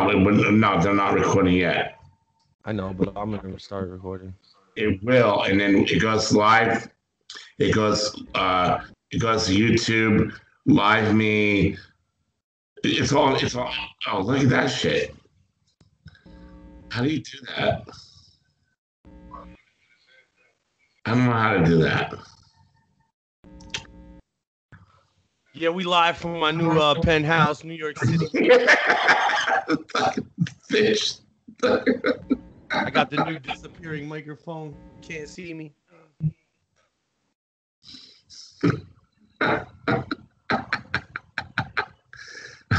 no, they're not recording yet. I know, but I'm gonna start recording. It will, and then it goes live. It goes to YouTube, Live Me. It's all. Oh, look at that shit. How do you do that? I don't know how to do that. Yeah, we live from my new penthouse, New York City. Fucking fish. I got the new disappearing microphone. Can't see me.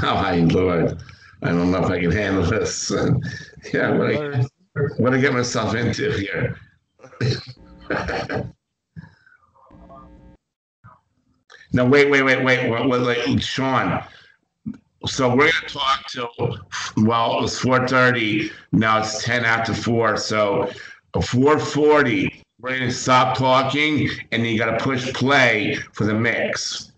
Oh, my Lord. I don't know if I can handle this. Yeah, what do I get myself into here? No, wait, Sean. So we're going to talk till, well, it was 4:30. Now it's 10 after 4. So 4:40, we're going to stop talking, and you got to push play for the mix.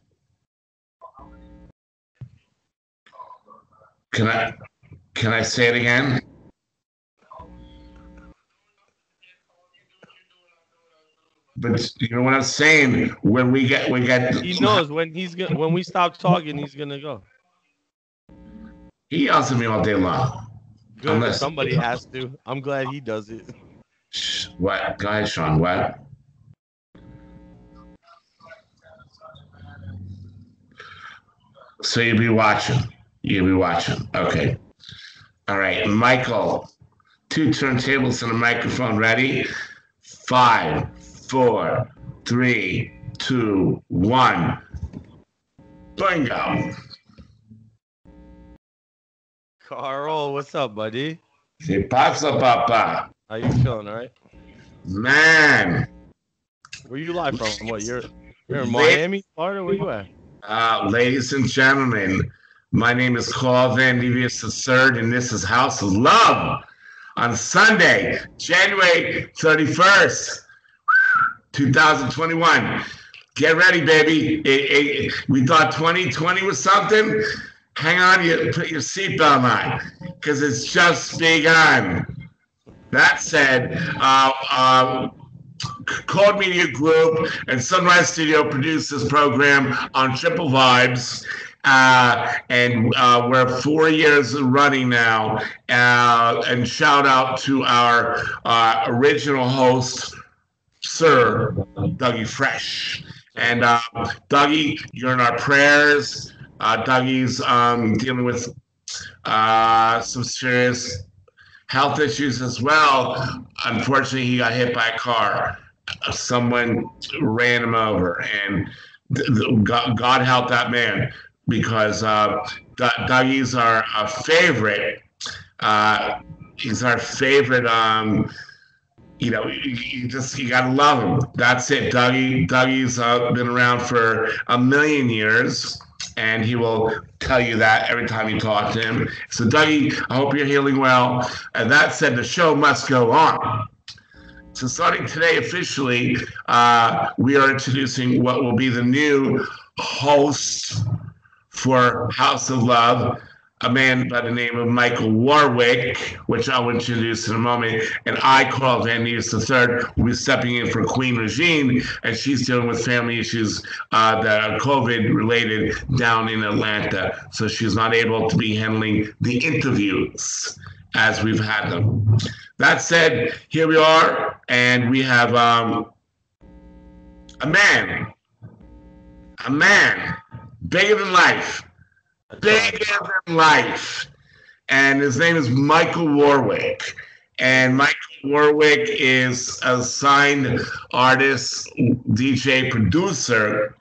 Can I say it again? But you know what I'm saying? When we get. He knows when we stop talking, he's gonna go. He yells at me all day long. Good. Somebody has to. I'm glad he does it. What? Go ahead, Sean. What? So you'll be watching. Okay. All right, Michael. 2 turntables and a microphone. Ready? 5, 4, 3, 2, 1. Bingo. Carl, what's up, buddy? ¿Qué pasa, papa? How you feeling, all right? Man. Where you live from? What, you're in Miami, Florida? Where you at? Ladies and gentlemen, my name is Carl Van Devious III, and this is House of Love on Sunday, January 31st, 2021. Get ready, baby. We thought 2020 was something. Hang on, you put your seatbelt on, because it's just begun. That said, Code Media Group and Sunrise Studio produce this program on Triple Vibes. And we're 4 years running now. And shout out to our original host, Sir Dougie Fresh. And Dougie, you're in our prayers. Dougie's dealing with some serious health issues as well. Unfortunately, he got hit by a car. Someone ran him over, and God help that man, because Dougie's our favorite. He's our favorite. You gotta love him. That's it. Dougie's been around for a million years, and he will tell you that every time you talk to him. So, Dougie, I hope you're healing well. And that said, the show must go on. So, starting today officially, we are introducing what will be the new host for House of Love, a man by the name of Michael Warwick, which I'll introduce in a moment. And I, Carl Van Neves III, will be stepping in for Queen Regine, and she's dealing with family issues that are COVID-related down in Atlanta. So she's not able to be handling the interviews as we've had them. That said, here we are, and we have a man, bigger than life. Bigger than life. And his name is Michael Warwick. And Michael Warwick is a signed artist, DJ, producer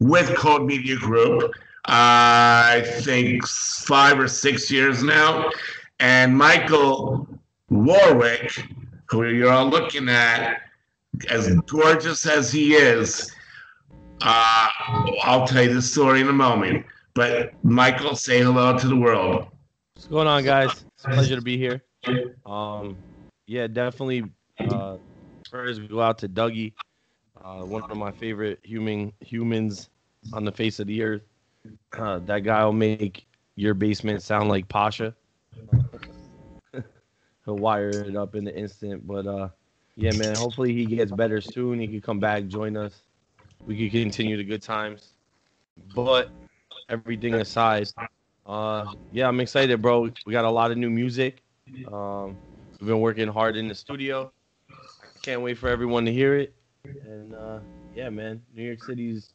with Code Media Group. I think 5 or 6 years now. And Michael Warwick, who you're all looking at, as gorgeous as he is, I'll tell you the story in a moment. But Michael, say hello to the world. What's going on, guys? It's a pleasure to be here. Yeah, definitely. Prayers go out to Dougie, one of my favorite humans on the face of the earth. That guy will make your basement sound like Pasha. he'll wire it up in the instant. But yeah, man. Hopefully he gets better soon. He could come back, join us. We could continue the good times. But everything aside, yeah, I'm excited, bro. We got a lot of new music. We've been working hard in the studio. I can't wait for everyone to hear it. And yeah, man, New York City's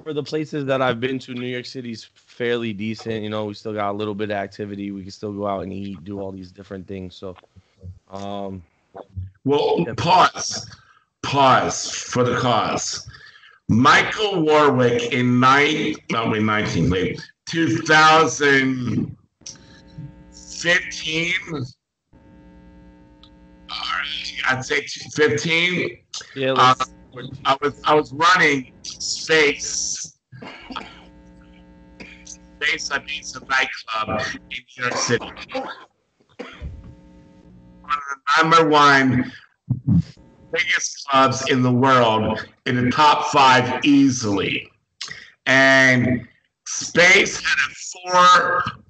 for the places that I've been to. New York City's fairly decent. You know, we still got a little bit of activity. We can still go out and eat, do all these different things. So, well, yeah. Pause for the cause. Michael Warwick in 2015. I'd say 15. Yeah, I was running Space. Space, I mean, it's a nightclub in New York City. One of the #1 biggest clubs in the world, in the top 5 easily. And Space had a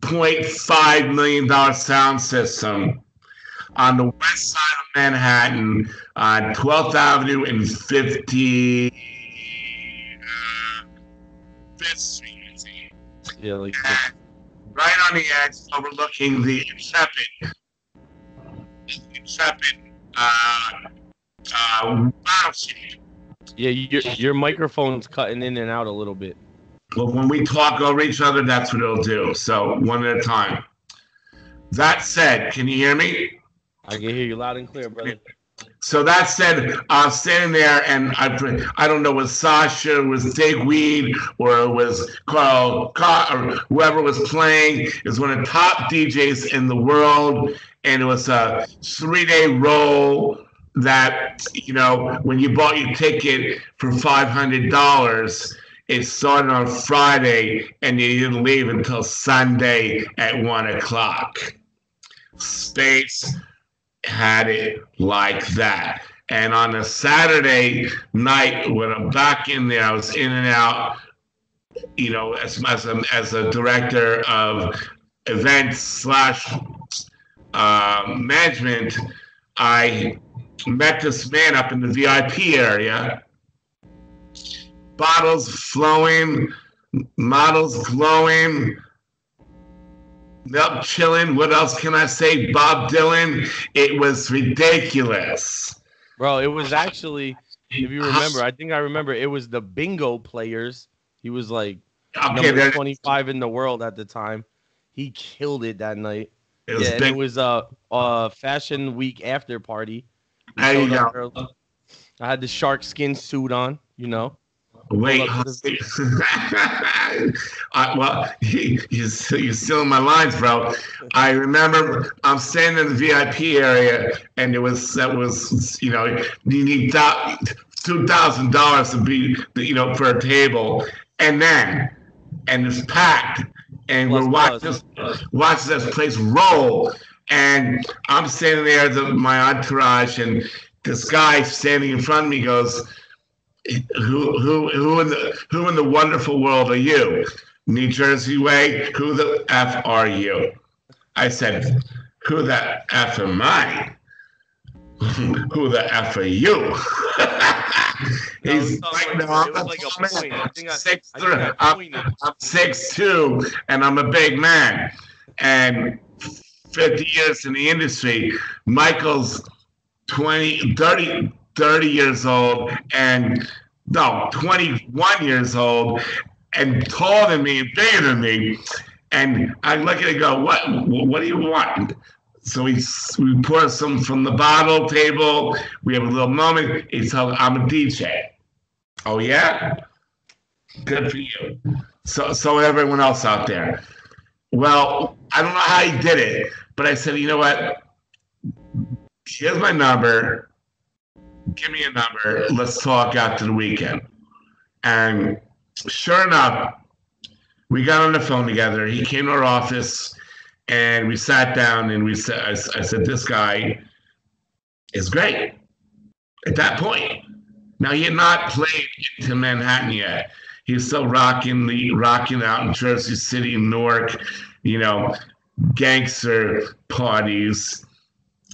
$4.5 million sound system on the west side of Manhattan, on 12th Avenue and 55th Street. Yeah, like right on the edge, overlooking the Intrepid battle sheet. yeah, your microphone's cutting in and out a little bit. Well, when we talk over each other, that's what it'll do. So one at a time. That said, can you hear me? I can hear you loud and clear, brother. So that said, I was standing there, and I don't know, it was Sasha, it was Digweed, or it was Carl, or whoever was playing. It was one of the top DJs in the world, and it was a 3-day roll that, you know, when you bought your ticket for $500, it started on Friday, and you didn't leave until Sunday at 1 o'clock. Space had it like that. And on a Saturday night, when I'm back in there, I was in and out, you know, as a director of events slash management. I met this man up in the VIP area. Bottles flowing, models glowing, milk chilling. What else can I say? Bob Dylan. It was ridiculous. Bro, it was actually, if you remember, I think I remember, it was the bingo players. He was like number 25 in the world at the time. He killed it that night. It was a fashion week after party. There you go. I had the shark skin suit on, you know. Wait, well, you're stealing my lines, bro. I remember I'm standing in the VIP area, and that was you know, you need $2,000 to be, you know, for a table, and it's packed, and we're watching this place roll, and I'm standing there, my entourage, and this guy standing in front of me goes, Who in the wonderful world are you? New Jersey way? Who the F are you? I said, who the F am I? Who the F are you? He's like, no, I'm 6'2", and I'm a big man. And 50 years in the industry, Michael's 30 years old, and 21 years old, and taller than me and bigger than me. And I look at it and go, what do you want? So we pour some from the bottle table. We have a little moment. He tells, I'm a DJ. Oh, yeah? Good for you. So everyone else out there. Well, I don't know how he did it, but I said, you know what? Here's my number. Give me a number. Let's talk after the weekend. And sure enough, we got on the phone together. He came to our office, and we sat down, and I said, this guy is great at that point. Now, he had not played into Manhattan yet. He was still rocking out in Jersey City, Newark, you know, gangster parties.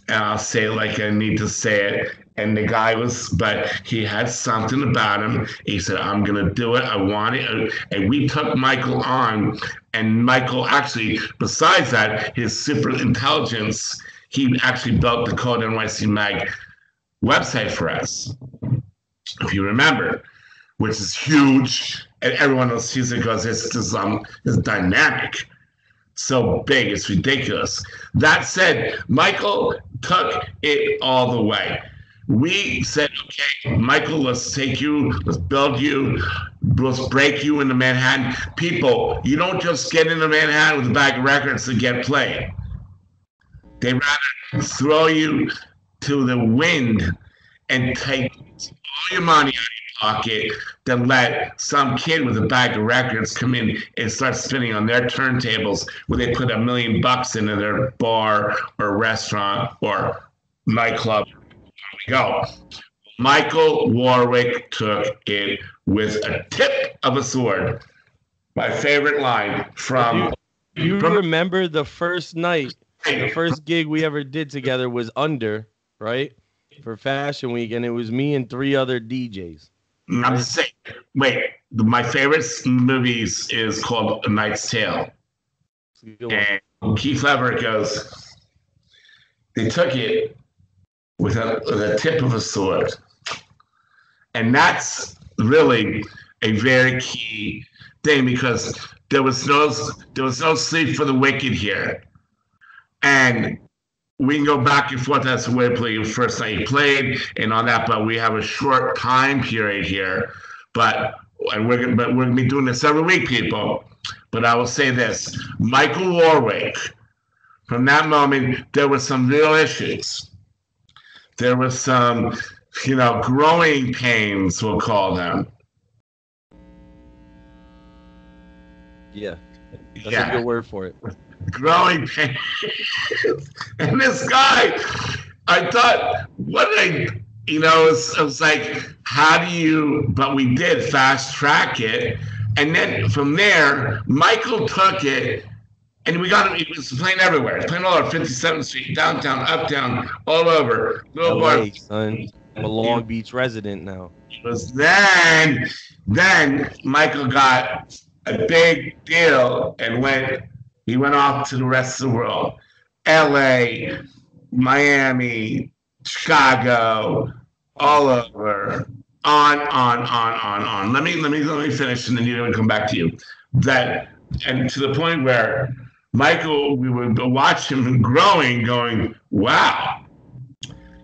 And I'll say it like I need to say it. And the guy but he had something about him. He said, I'm going to do it. I want it. And we took Michael on. And Michael actually, besides that, his super intelligence, he actually built the Code NYC Mag website for us, if you remember, which is huge. And everyone else sees it because it's dynamic. So big, it's ridiculous. That said, Michael took it all the way. We said, okay, Michael, let's take you, let's build you, let's break you into Manhattan. People, you don't just get into Manhattan with a bag of records to get played. They rather throw you to the wind and take all your money out of your pocket than let some kid with a bag of records come in and start spinning on their turntables where they put $1 million into their bar or restaurant or nightclub. Go. Michael Warwick took it with a tip of a sword. My favorite line from. Do you remember the first night, the first gig we ever did together was Under, right? For Fashion Week, and it was me and 3 other DJs. I'm saying, wait, my favorite movies is called A Knight's Tale. And Keith Everett goes, they took it with a tip of a sword. And that's really a very key thing because there was no sleep for the wicked here. And we can go back and forth as to where to play the first night you played and on that, but we have a short time period here. But we're gonna be doing this every week, people. But I will say this: Michael Warwick, from that moment, there were some real issues. There was some, growing pains, we'll call them. Yeah, that's a good word for it. Growing pains. And this guy, I thought, it was like, how do you, but we did fast track it. And then from there, Michael took it. And we got him, he was playing everywhere. He was playing all over 57th Street, downtown, uptown, all over. LA, son. I'm a Long Beach resident now. It was then Michael got a big deal and he went off to the rest of the world. LA, Miami, Chicago, all over. On. Let me finish and then you can come back to you. And to the point where Michael, we would watch him growing, going, wow.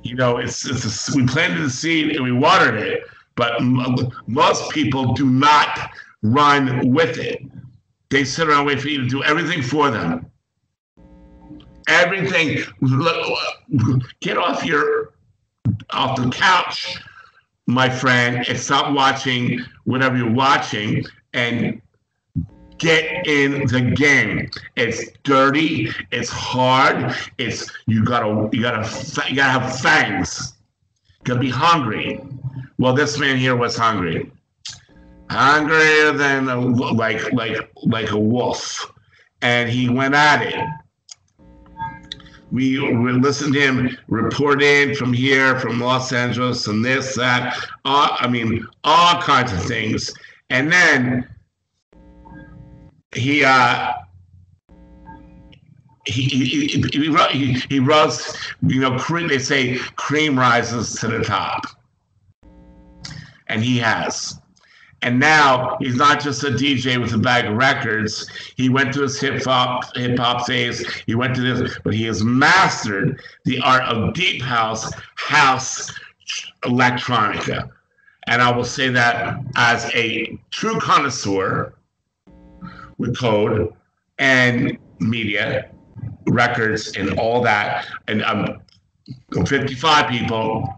We planted the seed and we watered it, but most people do not run with it. They sit around and wait for you to do everything for them. Everything. Get off the couch, my friend, and stop watching whatever you're watching and get in the game. It's dirty. It's hard. You gotta have fangs. You gotta be hungry. Well, this man here was hungry, hungrier than like a wolf, and he went at it. We listened to him report in from here, from Los Angeles, and this, that. All kinds of things, and then. He rose, they say cream rises to the top. And he has. And now he's not just a DJ with a bag of records. He went to his hip hop phase. He went to this, but he has mastered the art of deep house electronica. And I will say that as a true connoisseur with Code and media, records, and all that. And I'm 55 people.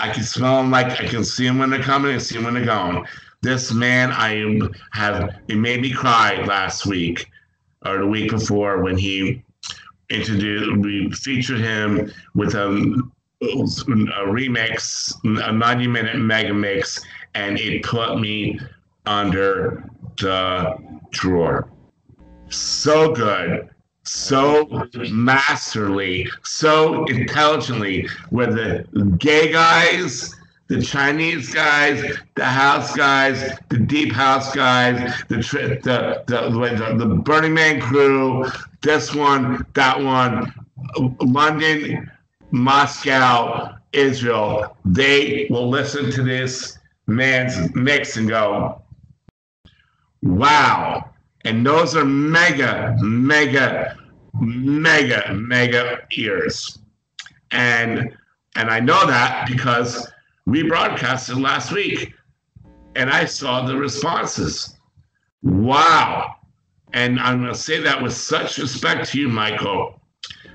I can smell them, I can see them when they're coming and see them when they're going. This man, it made me cry last week or the week before when we featured him with a remix, a 90-minute mega mix, and it put me under the drawer. So good. so masterly, so intelligently, where the gay guys, the Chinese guys, the house guys, the deep house guys, the Burning Man crew, this one, that one, London, Moscow, Israel, they will listen to this man's mix and go, wow. And those are mega, mega, mega, mega ears. And I know that because we broadcasted last week and I saw the responses. Wow. And I'm going to say that with such respect to you, Michael,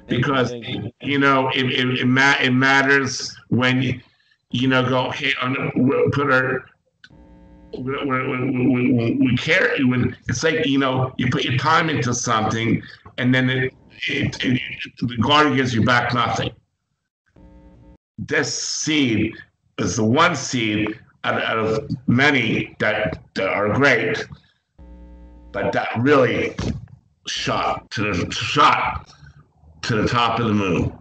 because, you know, it matters when, you know, go, hey, put our, we care when it's like, you know, you put your time into something and then the garden gives you back nothing. This seed is the one seed out of many that are great, but that really shot to the top of the moon.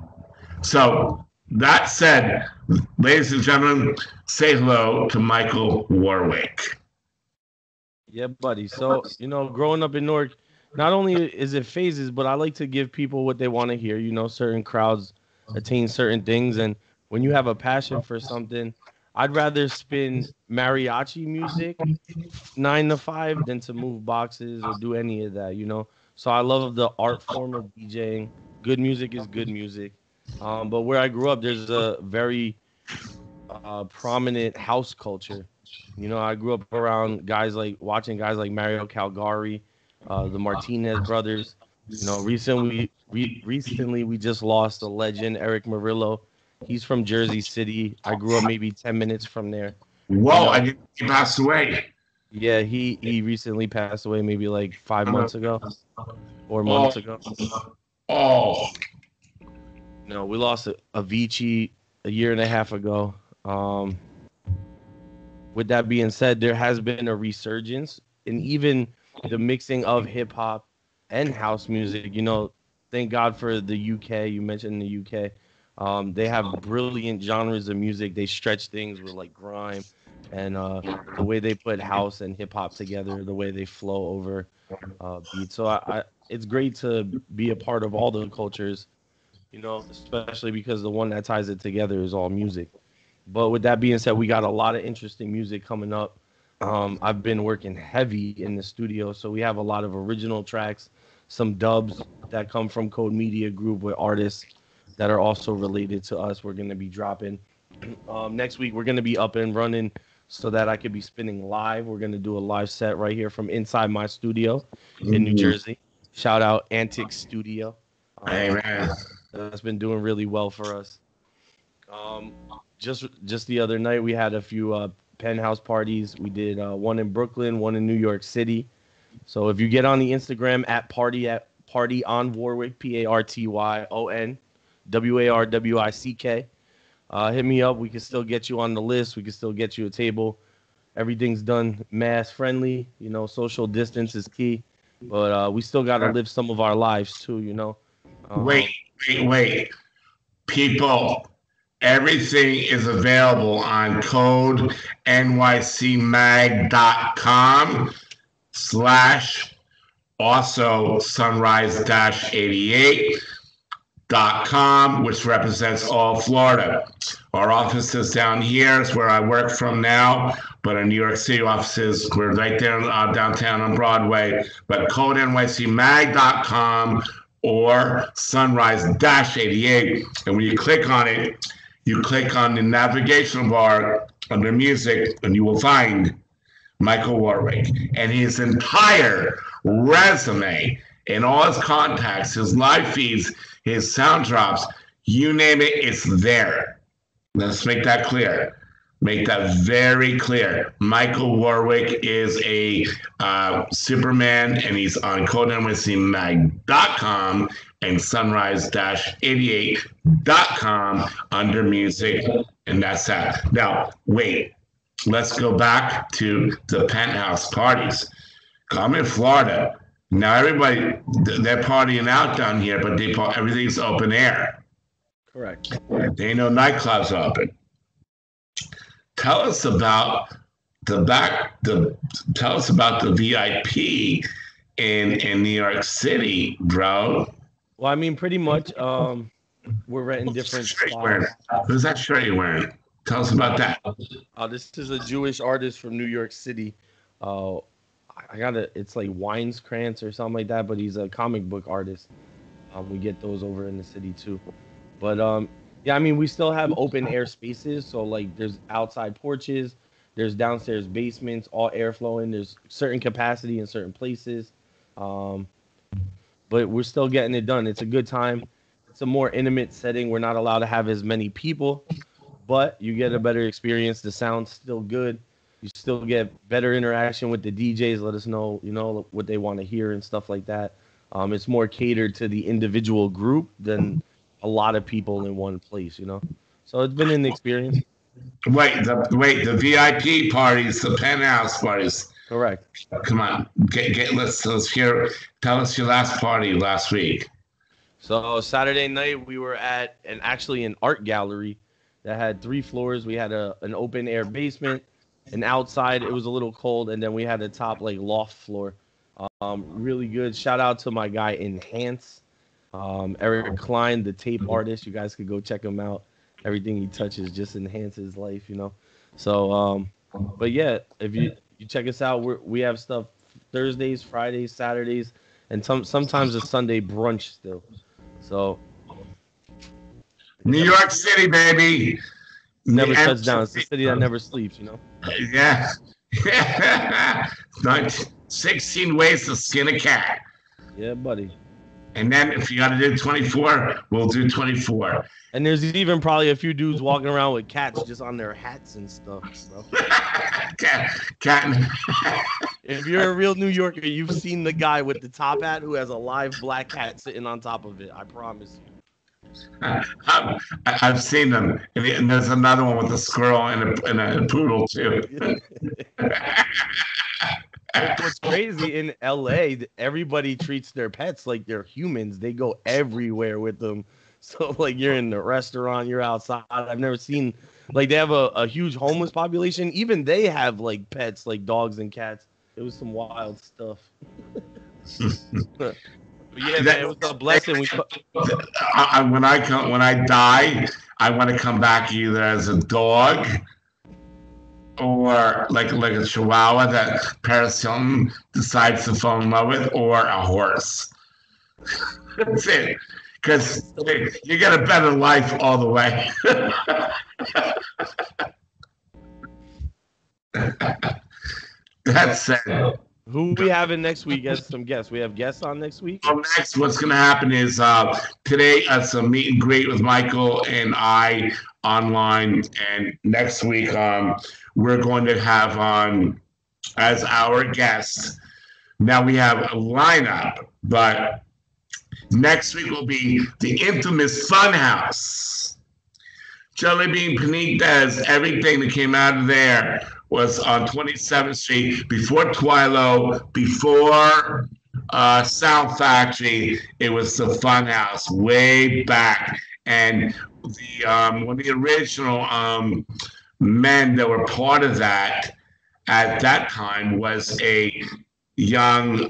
So that said, ladies and gentlemen, say hello to Michael Warwick. Yeah, buddy. So, you know, growing up in Newark, not only is it phases, but I like to give people what they want to hear. You know, certain crowds attain certain things. And when you have a passion for something, I'd rather spin mariachi music 9 to 5 than to move boxes or do any of that, you know? So I love the art form of DJing. Good music is good music. But where I grew up, there's a very prominent house culture. You know, I grew up around watching guys like Mario Calgari, the Martinez brothers. You know, recently we just lost a legend, Eric Murillo. He's from Jersey City. I grew up maybe 10 minutes from there. Whoa, you know, I didn't think he passed away. Yeah, he recently passed away maybe like 5 months ago, 4 months ago. Oh. No, we lost Avicii a year and a half ago. With that being said, there has been a resurgence in even the mixing of hip hop and house music. You know, thank God for the UK. You mentioned the UK. They have brilliant genres of music. They stretch things with like grime and the way they put house and hip hop together, the way they flow over beats. So it's great to be a part of all the cultures, you know, especially because the one that ties it together is all music. But with that being said, we got a lot of interesting music coming up. I've been working heavy in the studio, so we have a lot of original tracks, some dubs that come from Code Media Group with artists that are also related to us. We're going to be dropping. Next week, we're going to be up and running so that I could be spinning live. We're going to do a live set right here from inside my studio in New Jersey. Shout out Antic Studio. Hey, man. That's been doing really well for us. Just the other night, we had a few penthouse parties. We did one in Brooklyn, one in New York City. So if you get on the Instagram at party on Warwick, PARTYON WARWICK, hit me up. We can still get you on the list. We can still get you a table. Everything's done mass friendly. You know, social distance is key, but we still got to live some of our lives too. You know. Wait, people. Everything is available on code nycmag.com/ also sunrise-88.com, which represents all Florida. Our office is down here. It's where I work from now, but our New York City offices, we're right there downtown on Broadway. But code nycmag.com or sunrise-88. And when you click on it, you click on the navigational bar under music, and you will find Michael Warwick and his entire resume and all his contacts, his live feeds, his sound drops, you name it, it's there. Let's make that clear. Make that very clear. Michael Warwick is a Superman, and he's on CodeNYCMag.com and sunrise-88.com under music, and that's that. Now, wait. Let's go back to the penthouse parties. I'm in Florida. Now everybody, they're partying out down here, but everything's open air. Correct. There ain't no nightclubs open. Tell us about the VIP in New York City, bro. Well, I mean, pretty much, we're renting different spots. Who's that shirt you're wearing? Tell us about that. This is a Jewish artist from New York City. It's like Weinskrantz or something like that, but he's a comic book artist. We get those over in the city too. But yeah, I mean, we still have open air spaces. So like there's outside porches, there's downstairs basements, all air flowing. There's certain capacity in certain places. But we're still getting it done. It's a good time. It's a more intimate setting. We're not allowed to have as many people, but you get a better experience. The sound's still good. You still get better interaction with the DJs. Let us know, what they want to hear and stuff like that. It's more catered to the individual group than a lot of people in one place, So it's been an experience. Wait, the VIP parties, the penthouse parties. Correct. Come on, let's hear. Tell us your last party last week. So Saturday night we were at an art gallery that had 3 floors. We had an open air basement, and outside it was a little cold, and then we had a top like loft floor. Really good. Shout out to my guy Enhance, Eric Klein, the tape artist. You guys could go check him out. Everything he touches just enhances life, So, but yeah, if you check us out, we have stuff Thursdays, Fridays, Saturdays, and sometimes a Sunday brunch still. So, New York City, baby. Never shuts down. It's the city that never sleeps, Yeah. 16 ways to skin a cat. Yeah, buddy. And then if you got to do 24, we'll do 24. And there's even probably a few dudes walking around with cats just on their hats and stuff, bro. Cat. If you're a real New Yorker, you've seen the guy with the top hat who has a live black cat sitting on top of it. I promise you. I've seen them. And there's another one with a squirrel and a poodle, too. What's crazy in LA, everybody treats their pets like they're humans. They go everywhere with them. So like you're in the restaurant, you're outside. I've never seen like they have a huge homeless population. Even they have like pets like dogs and cats. It was some wild stuff. But yeah, man, it was a blessing. When I die, I want to come back either as a dog or like a chihuahua that Paris Hilton decides to fall in love with, or a horse. That's it. Because you get a better life all the way. That's it. Who we having next week as some guests? We have guests on next week? Next, what's going to happen is today it's a meet and greet with Michael and I online. And next week we're going to have on as our guest. Now we have a lineup, but next week will be the infamous Funhouse. Jelly Bean Panitas, everything that came out of there was on 27th Street, before Twilo, before Sound Factory. It was the Funhouse way back. And one of the original men that were part of that at that time was a young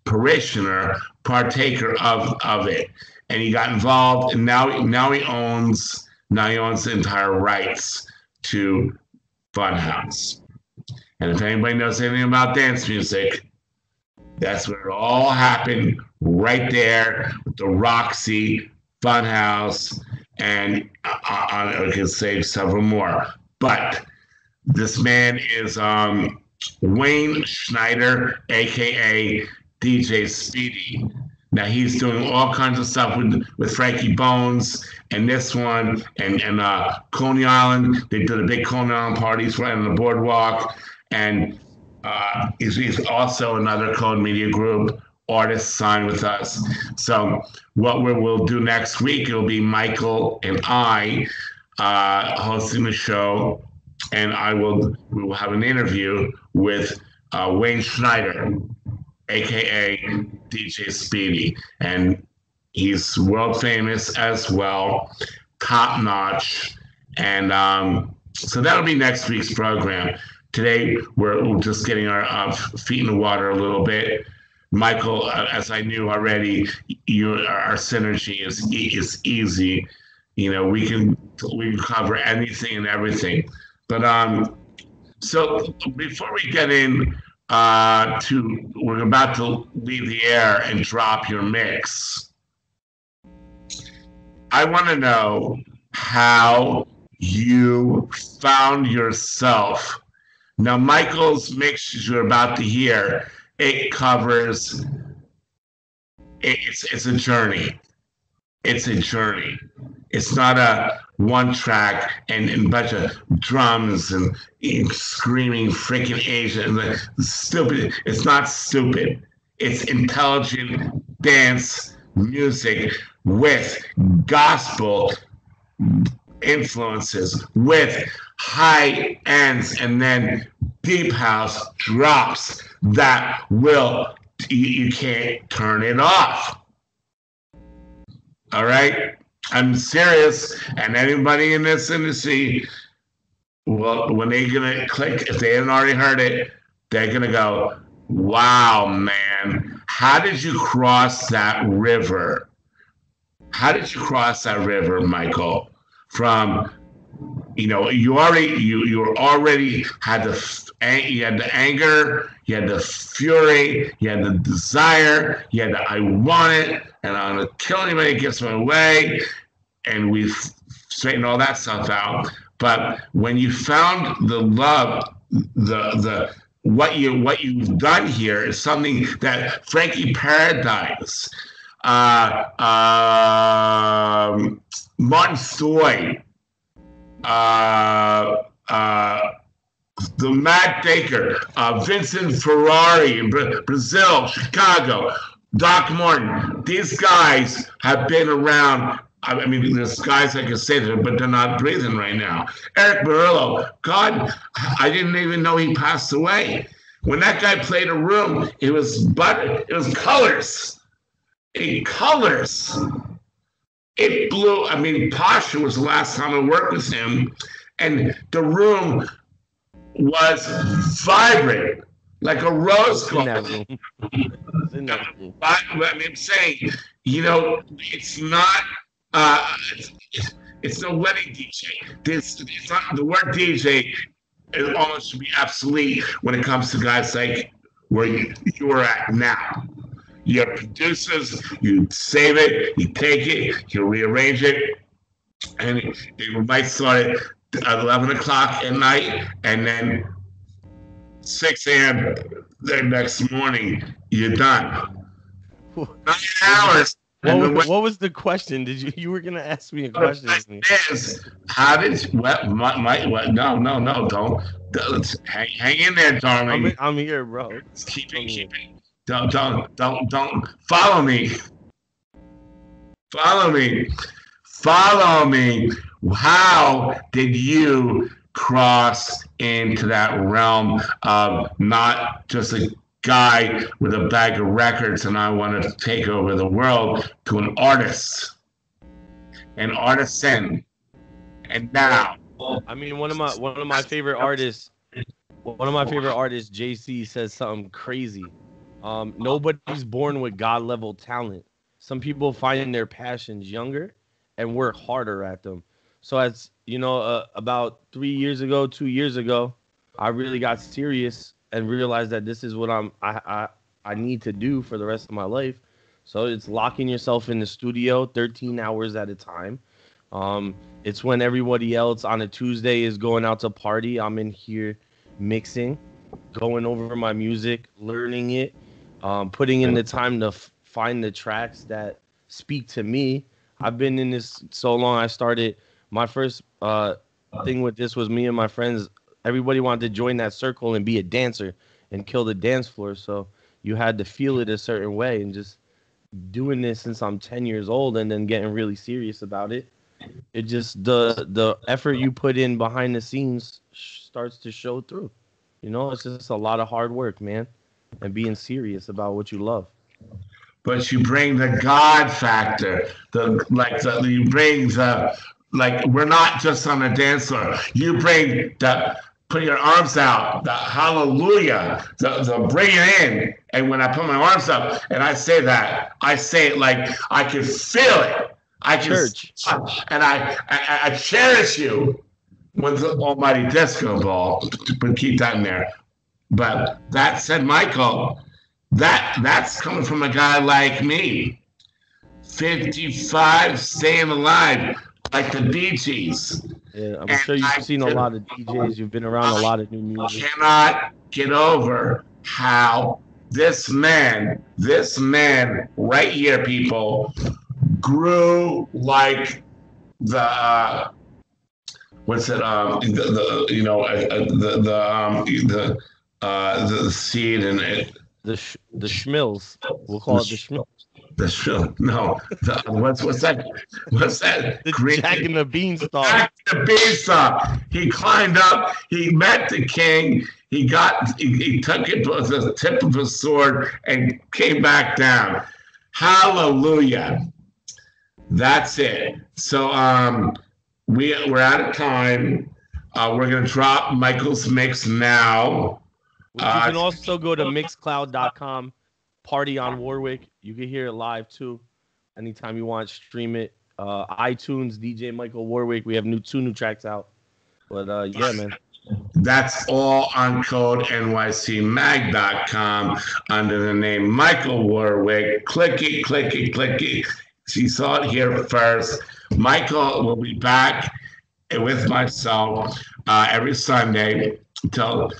parishioner, partaker of it, and he got involved, and now he owns the entire rights to Funhouse. And if anybody knows anything about dance music, that's where it all happened, right there with the Roxy, Funhouse, and I can say several more. But this man is Wayne Schneider, aka DJ Speedy. Now he's doing all kinds of stuff with Frankie Bones and this one and Coney Island. They did a big Coney Island parties right on the boardwalk. And he's also another Code Media Group artist signed with us. So what we'll do next week, it'll be Michael and I hosting the show, and we will have an interview with Wayne Schneider, aka DJ Speedy, and he's world famous as well, top notch. And so that'll be next week's program. Today we're just getting our feet in the water a little bit. Michael, as I knew already, our synergy is easy. You know, we can cover anything and everything. But so before we get in we're about to leave the air and drop your mix. I want to know how you found yourself. Now, Michael's mix you're about to hear, it covers, it's a journey. It's a journey. It's not a one track and a bunch of drums and screaming freaking Asian. Stupid. It's not stupid. It's intelligent dance music with gospel influences, with high ends, and then deep house drops that you can't turn it off. All right? I'm serious, and anybody in this industry, well, when they're gonna click, if they haven't already heard it, they're gonna go, wow, man, how did you cross that river? How did you cross that river, Michael? From, you already had the anger, you had the fury, you had the desire, you had the I want it, and I'm gonna kill anybody that gets my way, and we've straightened all that stuff out. But when you found the love, the what you've done here is something that Frankie Paradise, Martin Stoy, the Matt Baker, Vincent Ferrari in Brazil, Chicago, Doc Martin. These guys have been around. I mean, there's guys I can say that, but they're not breathing right now. Eric Murillo, God, I didn't even know he passed away. When that guy played a room, it was colors. Colors. It blew. I mean, Pasha was the last time I worked with him, and the room was vibrant like a rose garden. I'm saying, it's not. It's no wedding DJ. It's not, the word DJ is almost should be obsolete when it comes to guys like where you are at now. Your producers, you save it, you take it, you rearrange it, and it might start at 11 o'clock at night, and then 6 a.m. the next morning, you're done. 9 hours. What was the question? You were gonna ask me a question? How did what? No, don't. Hang in there, darling. I'm here, bro. Keep it. Don't. Follow me. How did you cross into that realm of not just a guy with a bag of records and I want to take over the world to an artist, an artisan, and now? I mean, one of my favorite artists, JC, says something crazy. Nobody's born with God level talent. Some people find their passions younger and work harder at them. So as about 2 years ago, I really got serious and realized that this is what I need to do for the rest of my life. So it's locking yourself in the studio 13 hours at a time. It's when everybody else on a Tuesday is going out to party. I'm in here mixing, going over my music, learning it, putting in the time to find the tracks that speak to me. I've been in this so long. I started my first thing with this was me and my friends. Everybody wanted to join that circle and be a dancer and kill the dance floor. So you had to feel it a certain way, and just doing this since I'm 10 years old and then getting really serious about it. It just, the effort you put in behind the scenes starts to show through. You know, it's just a lot of hard work, man, and being serious about what you love. But you bring the God factor. You bring the like. We're not just on a dance floor. You bring the put your arms out, the hallelujah, the bring it in. And when I put my arms up and I say that, I say it like I can feel it. I can, Church. and I cherish you with the almighty disco ball. But keep that in there. But that said, Michael, that's coming from a guy like me, 55, staying alive, like the Bee Gees. Yeah, I'm sure you've seen a lot of DJs. You've been around a lot of new music. I cannot get over how this man right here, people, grew like the what's it? The seed and it. The schmills. We'll call it the schmills. No. What's that? What's that? The Jack and the Beanstalk. Jack and the Beanstalk. He climbed up. He met the king. He took it with the tip of his sword and came back down. Hallelujah. That's it. So we're out of time. We're gonna drop Michael's mix now. You can also go to mixcloud.com, Party on Warwick. You can hear it live too. Anytime you want, stream it. iTunes, DJ Michael Warwick. We have two new tracks out. But yeah, man. That's all on codenycmag.com under the name Michael Warwick. Click it. She saw it here first. Michael will be back with myself every Sunday until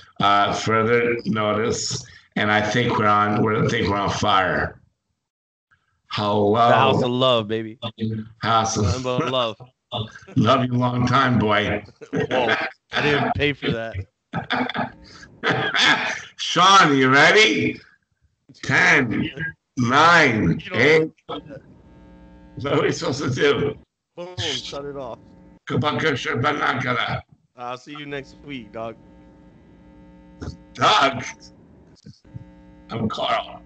further notice. And I think we're on fire. Hello. The house of love, baby. House of love. Love you long time, boy. Whoa, I didn't pay for that. Sean, you ready? 10, 9, 8. What are we supposed to do? Boom, shut it off. I'll see you next week, dog. Doug. I'm Carl.